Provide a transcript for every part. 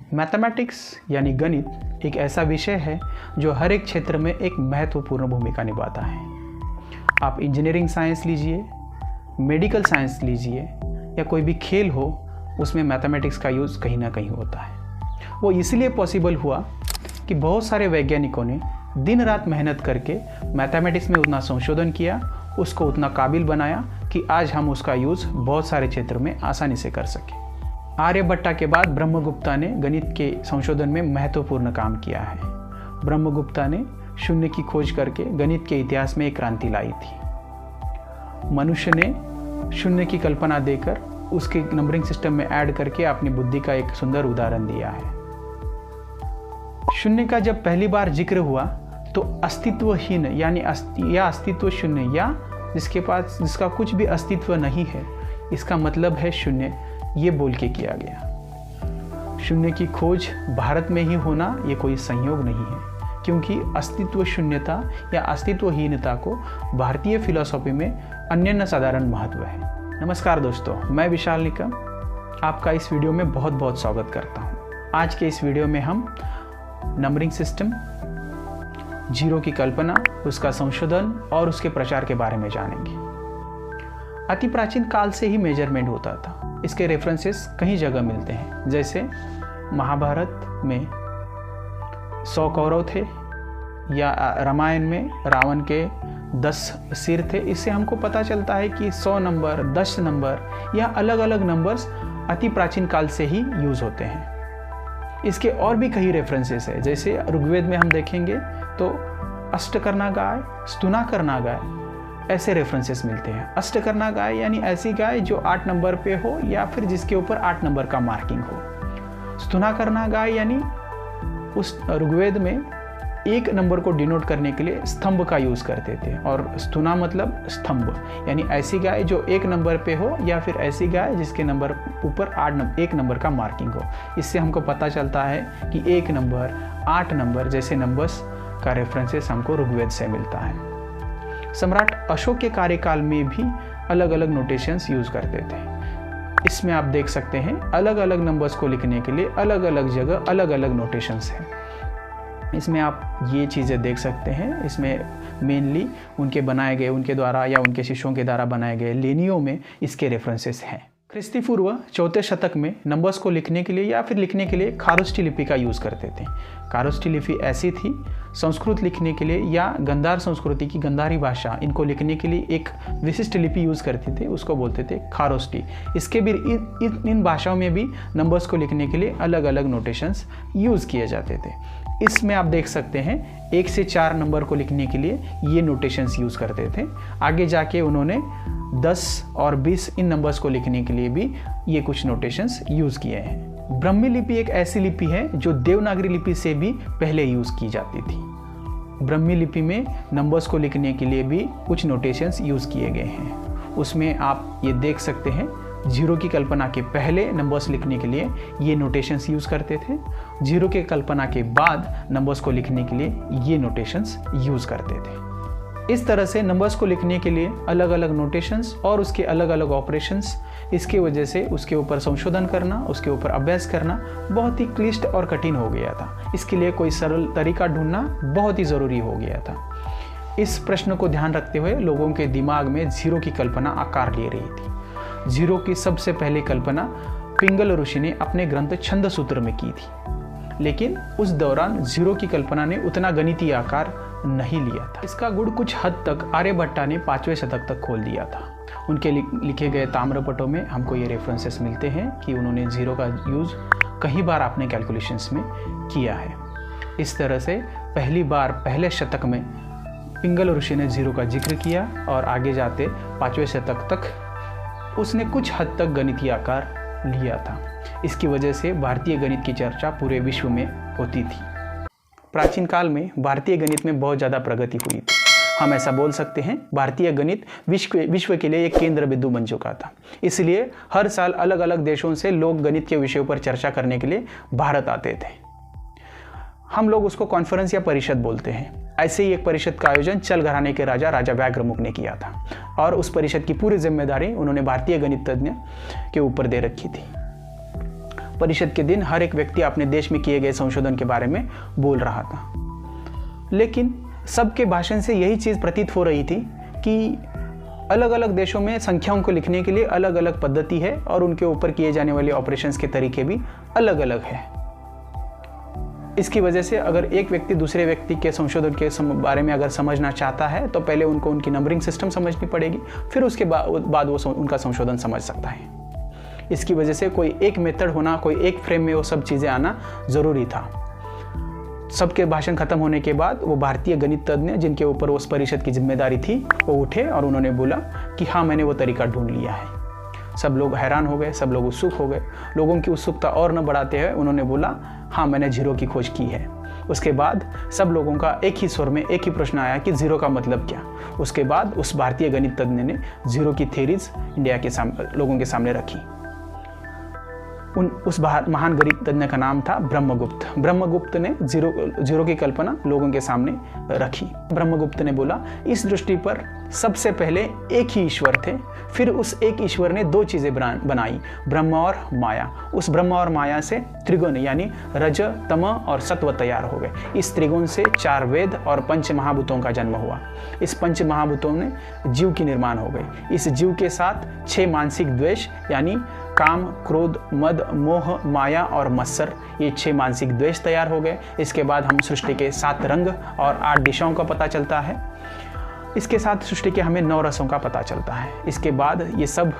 Mathematics यानी गणित एक ऐसा विषय है जो हर एक क्षेत्र में एक महत्वपूर्ण भूमिका निभाता है। आप इंजीनियरिंग साइंस लीजिए, मेडिकल साइंस लीजिए या कोई भी खेल हो, उसमें मैथमेटिक्स का यूज़ कहीं ना कहीं होता है। वो इसलिए पॉसिबल हुआ कि बहुत सारे वैज्ञानिकों ने दिन रात मेहनत करके मैथमेटिक्स में उतना संशोधन किया, उसको उतना काबिल बनाया कि आज हम उसका यूज़ बहुत सारे क्षेत्रों में आसानी से कर सकें। आर्यभट्टा के बाद ब्रह्मगुप्ता ने गणित के संशोधन में महत्वपूर्ण काम किया है। ब्रह्मगुप्ता ने शून्य की खोज करके गणित के इतिहास में एक क्रांति लाई थी। मनुष्य ने शून्य की कल्पना देकर उसके नंबरिंग सिस्टम में ऐड करके अपनी बुद्धि का एक सुंदर उदाहरण दिया है। शून्य का जब पहली बार जिक्र हुआ तो अस्तित्वहीन यानी अस्तित्व शून्य या जिसका कुछ भी अस्तित्व नहीं है, इसका मतलब है शून्य, ये बोल के किया गया। शून्य की खोज भारत में ही होना ये कोई संयोग नहीं है, क्योंकि अस्तित्व शून्यता या अस्तित्वहीनता को भारतीय फिलॉसफी में अनन्य साधारण महत्व है। नमस्कार दोस्तों, मैं विशाल निकम आपका इस वीडियो में बहुत बहुत स्वागत करता हूँ। आज के इस वीडियो में हम नंबरिंग सिस्टम, जीरो की कल्पना, उसका संशोधन और उसके प्रचार के बारे में जानेंगे। अति प्राचीन काल से ही मेजरमेंट होता था। इसके रेफरेंसेस कई जगह मिलते हैं, जैसे महाभारत में 100 कौरव थे या रामायण में रावण के 10 सिर थे। इससे हमको पता चलता है कि 100 नंबर, 10 नंबर या अलग अलग नंबर्स अति प्राचीन काल से ही यूज़ होते हैं। इसके और भी कई रेफरेंसेस है, जैसे ऋग्वेद में हम देखेंगे तो अष्ट करना गाय, स्तुना करना गाय, ऐसे रेफरेंसेस मिलते हैं। अष्ट करना गाय यानी ऐसी गाय जो 8 नंबर पे हो या फिर जिसके ऊपर 8 नंबर का मार्किंग हो। स्तुना करना गाय यानी उस ऋग्वेद में एक नंबर को डिनोट करने के लिए स्तंभ का यूज़ करते थे, और स्तुना मतलब स्तंभ, यानी ऐसी गाय जो 1 नंबर पे हो या फिर ऐसी गाय जिसके नंबर ऊपर 1 नंबर का मार्किंग हो। इससे हमको पता चलता है कि 1 नंबर, 8 नंबर जैसे नंबर्स का रेफरेंसेस हमको ऋग्वेद से मिलता है। सम्राट अशोक के कार्यकाल में भी अलग अलग नोटेशंस यूज़ करते थे। इसमें आप देख सकते हैं अलग अलग नंबर्स को लिखने के लिए अलग अलग जगह अलग अलग नोटेशंस हैं। इसमें आप ये चीज़ें देख सकते हैं। इसमें मेनली उनके द्वारा या उनके शिष्यों के द्वारा बनाए गए लेनियों में इसके रेफरेंसेस हैं। ख्रिस्ती पूर्व 4 शतक में नंबर्स को लिखने के लिए या फिर लिखने के लिए खारोष्ठी लिपि का यूज़ करते थे। खारोष्ठी लिपि ऐसी थी, संस्कृत लिखने के लिए या गंधार संस्कृति की गंधारी भाषा, इनको लिखने के लिए एक विशिष्ट लिपि यूज़ करते थे, उसको बोलते थे खारोष्ठी। इसके भी इन भाषाओं में भी नंबर्स को लिखने के लिए अलग अलग नोटेशंस यूज़ किए जाते थे। इसमें आप देख सकते हैं 1 से 4 नंबर को लिखने के लिए ये नोटेशंस यूज़ करते थे। आगे जाके उन्होंने 10 और 20 इन नंबर्स को लिखने के लिए भी ये कुछ नोटेशंस यूज़ किए हैं। ब्राह्मी लिपि एक ऐसी लिपि है जो देवनागरी लिपि से भी पहले यूज़ की जाती थी। ब्राह्मी लिपि में नंबर्स को लिखने के लिए भी कुछ नोटेशंस यूज़ किए गए हैं। उसमें आप ये देख सकते हैं, जीरो की कल्पना के पहले नंबर्स लिखने के लिए ये नोटेशंस यूज़ करते थे। जीरो के कल्पना के बाद नंबर्स को लिखने के लिए ये नोटेशंस यूज़ करते थे। इस तरह से नंबर्स को लिखने के लिए अलग अलग नोटेशंस और उसके अलग अलग ऑपरेशंस, इसके वजह से उसके ऊपर संशोधन करना, उसके ऊपर अभ्यास करना बहुत ही क्लिष्ट और कठिन हो गया था। इसके लिए कोई सरल तरीका ढूंढना बहुत ही ज़रूरी हो गया था। इस प्रश्न को ध्यान रखते हुए लोगों के दिमाग में जीरो की कल्पना आकार ले रही थी। जीरो की सबसे पहली कल्पना पिंगल ऋषि ने अपने ग्रंथ छंद सूत्र में की थी, लेकिन उस दौरान जीरो की कल्पना ने उतना गणितीय आकार नहीं लिया था। इसका गुण कुछ हद तक आर्यभट्टा ने 5वें शतक तक खोल दिया था। उनके लिखे गए ताम्रपटों में हमको ये रेफरेंसेस मिलते हैं कि उन्होंने जीरो का यूज़ कई बार अपने कैलकुलेशंस में किया है। इस तरह से पहली बार पहले शतक में पिंगल ऋषि ने जीरो का जिक्र किया, और आगे जाते 5वें शतक तक उसने कुछ हद तक गणितीय आकार लिया था। इसकी वजह से भारतीय गणित की चर्चा पूरे विश्व में होती थी। प्राचीन काल में भारतीय गणित में बहुत ज़्यादा प्रगति हुई थी। हम ऐसा बोल सकते हैं, भारतीय गणित विश्व के लिए एक केंद्र बिंदु बन चुका था। इसलिए हर साल अलग अलग देशों से लोग गणित के विषयों पर चर्चा करने के लिए भारत आते थे। हम लोग उसको कॉन्फ्रेंस या परिषद बोलते हैं। ऐसे ही एक परिषद का आयोजन चल घराने के राजा व्याघ्रमुख ने किया था, और उस परिषद की पूरी जिम्मेदारी उन्होंने भारतीय गणितज्ञ के ऊपर दे रखी थी। परिषद के दिन हर एक व्यक्ति अपने देश में किए गए संशोधन के बारे में बोल रहा था। लेकिन सबके भाषण से यही चीज़ प्रतीत हो रही थी कि अलग अलग देशों में संख्याओं को लिखने के लिए अलग अलग पद्धति है और उनके ऊपर किए जाने वाले ऑपरेशंस के तरीके भी अलग अलग है। इसकी वजह से अगर एक व्यक्ति दूसरे व्यक्ति के संशोधन के बारे में अगर समझना चाहता है तो पहले उनको उनकी नंबरिंग सिस्टम समझनी पड़ेगी, फिर उसके बाद वो उनका संशोधन समझ सकता है। इसकी वजह से कोई एक मेथड होना, कोई एक फ्रेम में वो सब चीज़ें आना ज़रूरी था। सबके भाषण खत्म होने के बाद वो भारतीय गणित तज्ञ जिनके ऊपर उस परिषद की जिम्मेदारी थी वो उठे और उन्होंने बोला कि हाँ, मैंने वो तरीका ढूंढ लिया है। सब लोग हैरान हो गए, सब लोग उत्सुक हो गए। लोगों की उत्सुकता और न बढ़ाते हुए उन्होंने बोला, हाँ, मैंने जीरो की खोज की है। उसके बाद सब लोगों का एक ही स्वर में एक ही प्रश्न आया कि जीरो का मतलब क्या। उसके बाद उस भारतीय गणित तज्ञ ने जीरो की थ्योरीज इंडिया के लोगों के सामने रखी। उस महान गणित तज्ञ का नाम था ब्रह्मगुप्त। ब्रह्मगुप्त ने जीरो की कल्पना लोगों के सामने रखी। ब्रह्मगुप्त ने बोला, इस दृष्टि पर सबसे पहले एक ही ईश्वर थे, फिर उस एक ईश्वर ने दो चीज़ें बनाई, ब्रह्म और माया। उस ब्रह्म और माया से त्रिगुण यानी रज, तम और सत्व तैयार हो गए। इस त्रिगुण से 4 वेद और 5 महाभूतों का जन्म हुआ। इस 5 महाभूतों ने जीव की निर्माण हो गई। इस जीव के साथ 6 मानसिक द्वेष यानी काम, क्रोध, मद, मोह, माया और मत्सर, ये 6 मानसिक द्वेष तैयार हो गए। इसके बाद हम सृष्टि के 7 रंग और 8 दिशाओं का पता चलता है। इसके साथ सृष्टि के हमें 9 रसों का पता चलता है। इसके बाद ये सब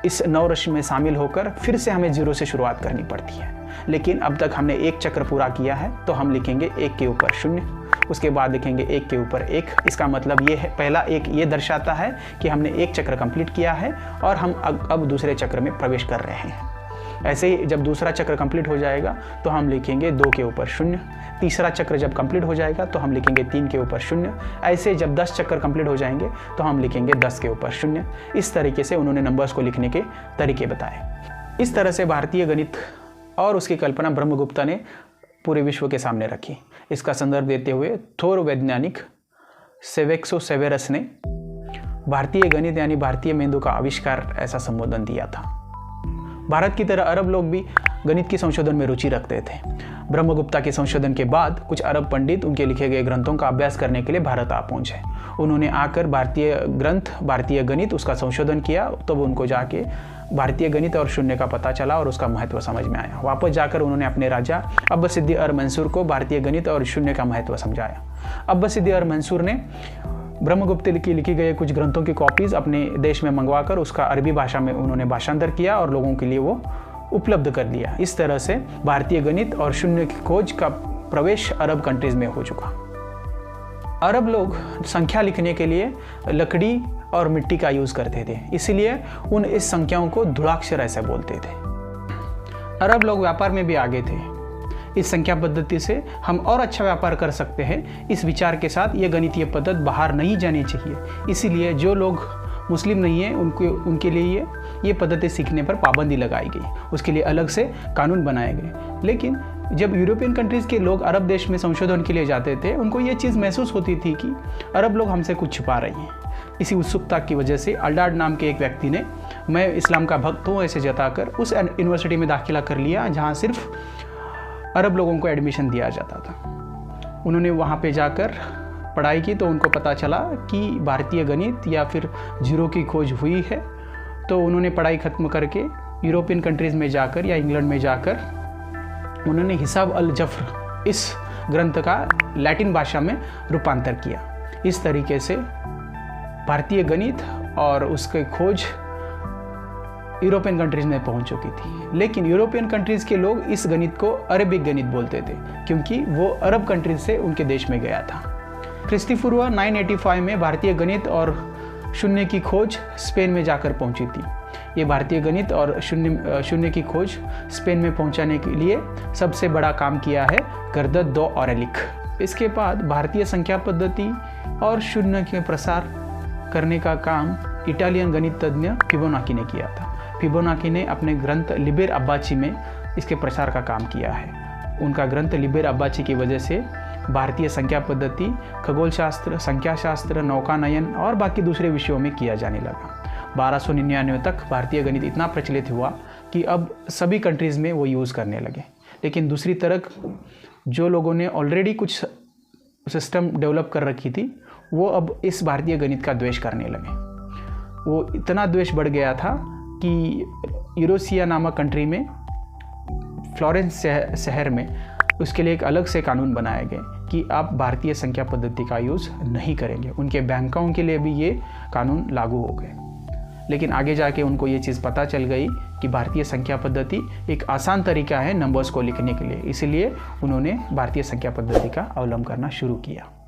इस 9 रस में शामिल होकर फिर से हमें जीरो से शुरुआत करनी पड़ती है। लेकिन अब तक हमने एक चक्र पूरा किया है तो हम लिखेंगे 1 के ऊपर 0, उसके बाद लिखेंगे 1 के ऊपर 1। इसका मतलब ये है, पहला 1 ये दर्शाता है कि हमने एक चक्र कंप्लीट किया है और हम अब दूसरे चक्र में प्रवेश कर रहे हैं। ऐसे ही जब दूसरा चक्र कंप्लीट हो जाएगा तो हम लिखेंगे 2 के ऊपर 0। तीसरा चक्र जब कंप्लीट हो जाएगा तो हम लिखेंगे 3 के ऊपर 0। ऐसे जब 10 चक्कर कंप्लीट हो जाएंगे तो हम लिखेंगे 10 के ऊपर 0। इस तरीके से उन्होंने नंबर्स को लिखने के तरीके बताए। इस तरह से भारतीय गणित और उसकी कल्पना ब्रह्मगुप्त ने पूरे विश्व के सामने रखी। इसका संदर्भ देते हुए थोर वैज्ञानिक सेवेक्सोसेवेरस ने भारतीय गणित यानी भारतीय मेंदु का आविष्कार ऐसा संबोधन दिया था। भारत की तरह अरब लोग भी गणित की संशोधन में रुचि रखते थे। ब्रह्मगुप्ता के संशोधन के बाद कुछ अरब पंडित उनके लिखे गए ग्रंथों का अभ्यास करने के लिए भारत आ पहुंचे। उन्होंने आकर भारतीय ग्रंथ, भारतीय गणित, उसका संशोधन किया। तब उनको जाके भारतीय गणित और शून्य का पता चला और उसका महत्व समझ में आया। वापस जाकर उन्होंने अपने राजा अब्बासिद्दीन-अल-मंसूर को भारतीय गणित और शून्य का महत्व समझाया। अब्बासिद्दीन-अल-मंसूर ने ब्रह्मगुप्त की लिखी गए कुछ ग्रंथों की कॉपीज अपने देश में मंगवाकर उसका अरबी भाषा में उन्होंने भाषांतर किया और लोगों के लिए वो उपलब्ध कर दिया। इस तरह से भारतीय गणित और शून्य की खोज का प्रवेश अरब कंट्रीज में हो चुका। अरब लोग संख्या लिखने के लिए लकड़ी और मिट्टी का यूज करते थे, इसलिए उन इस संख्याओं को धुराक्षर ऐसे बोलते थे। अरब लोग व्यापार में भी आगे थे। इस संख्या पद्धति से हम और अच्छा व्यापार कर सकते हैं, इस विचार के साथ ये गणितीय पद्धति बाहर नहीं जानी चाहिए। इसीलिए जो लोग मुस्लिम नहीं है उनके लिए ये पद्धति सीखने पर पाबंदी लगाई गई, उसके लिए अलग से कानून बनाए गए। लेकिन जब यूरोपियन कंट्रीज़ के लोग अरब देश में संशोधन के लिए जाते थे, उनको ये चीज़ महसूस होती थी कि अरब लोग हमसे कुछ छुपा रहे हैं। इसी उत्सुकता की वजह से अल्डाड नाम के एक व्यक्ति ने मैं इस्लाम का भक्त हूँ ऐसे जताकर उस यूनिवर्सिटी में दाखिला कर लिया जहाँ सिर्फ अरब लोगों को एडमिशन दिया जाता था। उन्होंने वहाँ पे जाकर पढ़ाई की तो उनको पता चला कि भारतीय गणित या फिर जीरो की खोज हुई है। तो उन्होंने पढ़ाई ख़त्म करके यूरोपियन कंट्रीज़ में जाकर या इंग्लैंड में जाकर उन्होंने हिसाब अल जफ्र इस ग्रंथ का लैटिन भाषा में रूपांतर किया। इस तरीके से भारतीय गणित और उसके खोज यूरोपियन कंट्रीज़ में पहुंच चुकी थी। लेकिन यूरोपियन कंट्रीज़ के लोग इस गणित को अरबिक गणित बोलते थे क्योंकि वो अरब कंट्रीज से उनके देश में गया था। ख्रिस्ती पूर्व 985 में भारतीय गणित और शून्य की खोज स्पेन में जाकर पहुंची थी। ये भारतीय गणित और शून्य की खोज स्पेन में पहुंचाने के लिए सबसे बड़ा काम किया है गर्दत दो ऑरेलिक। इसके बाद भारतीय संख्या पद्धति और शून्य के प्रसार करने का काम इटालियन गणित तज्ञ फिबोनाची ने किया था। फिबोनाची ने अपने ग्रंथ लिबर अब्बाची में इसके प्रसार का काम किया है। उनका ग्रंथ लिबर अब्बाची की वजह से भारतीय संख्या पद्धति, खगोल शास्त्र, संख्या शास्त्र, नौकानयन और बाकी दूसरे विषयों में किया जाने लगा। 1299 तक भारतीय गणित इतना प्रचलित हुआ कि अब सभी कंट्रीज़ में वो यूज़ करने लगे। लेकिन दूसरी तरफ जो लोगों ने ऑलरेडी कुछ सिस्टम डेवलप कर रखी थी, वो अब इस भारतीय गणित का द्वेष करने लगे। वो इतना द्वेष बढ़ गया था कि यूरोसिया नामक कंट्री में, फ्लोरेंस शहर में, उसके लिए एक अलग से कानून बनाए गए कि आप भारतीय संख्या पद्धति का यूज़ नहीं करेंगे। उनके बैंकों के लिए भी ये कानून लागू हो गए। लेकिन आगे जाके उनको ये चीज़ पता चल गई कि भारतीय संख्या पद्धति एक आसान तरीका है नंबर्स को लिखने के लिए, इसलिए उन्होंने भारतीय संख्या पद्धति का अवलंबन करना शुरू किया।